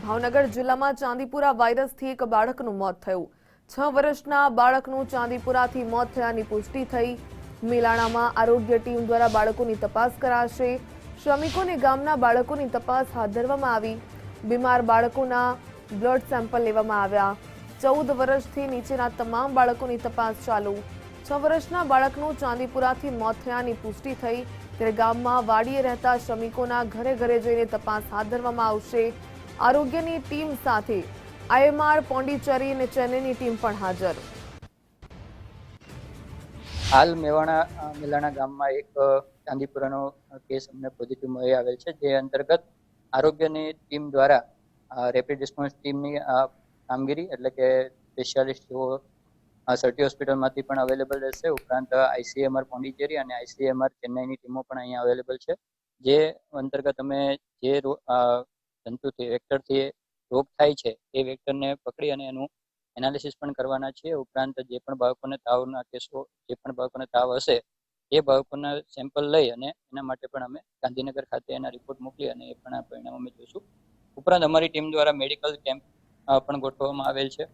ભાવનગર જિલ્લામાં ચાંદીપુરા વાયરસથી એક બાળકનું મોત થયું। 6 વર્ષના બાળકનું ચાંદીપુરાથી મોત થયાની પુષ્ટિ થઈ। મિલાણામાં આરોગ્ય ટીમ દ્વારા બાળકોની તપાસ કરાશે। શ્રમિકોને ગામના બાળકોની તપાસ હાથ ધરવામાં આવી। બીમાર બાળકોના બ્લડ સેમ્પલ લેવામાં આવ્યા। 14 વર્ષથી નીચેના તમામ બાળકોની તપાસ ચાલુ। 6 વર્ષના બાળકનું ચાંદીપુરાથી મોત થયાની પુષ્ટિ થઈ, ત્યારે ગામમાં વાડીએ રહેતા શ્રમિકોના ઘરે ઘરે જઈને તપાસ હાથ ધરવામાં આવશે। આરોગ્યની ટીમ સાથે આઈએમઆર, પોંડિચેરી અને ચેન્નઈની ટીમ પણ હાજર। હાલ મિલાણા ગામમાં એક ચાંદીપુરાનો કેસ અમને પોઝિટિવ મળી આવેલ છે, જે અંતર્ગત આરોગ્યની ટીમ દ્વારા રેપિડ રિસ્પોન્સ ટીમની કામગીરી એટલે કે સ્પેશિયાલિસ્ટ જેઓ સર્ટી હોસ્પિટલમાંથી પણ અવેલેબલ રહેશે, ઉપરાંત આઈસીએમઆર પોંડિચેરી અને આઈસીએમઆર ચેન્નઈની ટીમો પણ અહીંયા અવેલેબલ છે। જે અંતર્ગત અમે જે જંતુથી વેક્ટરથી રોગ થાય છે એ વેક્ટરને પકડી અને એનું એનાલિસિસ પણ કરવાના છીએ। ઉપરાંત જે પણ બાળકોને તાવના કેસો, જે પણ બાળકોને તાવ હશે એ બાળકોના સેમ્પલ લઈ અને એના માટે પણ અમે ગાંધીનગર ખાતે એના રિપોર્ટ મોકલી અને એ પણ પરિણામ અમે જોઈશું। ઉપરાંત અમારી ટીમ દ્વારા મેડિકલ કેમ્પ પણ ગોઠવવામાં આવેલ છે।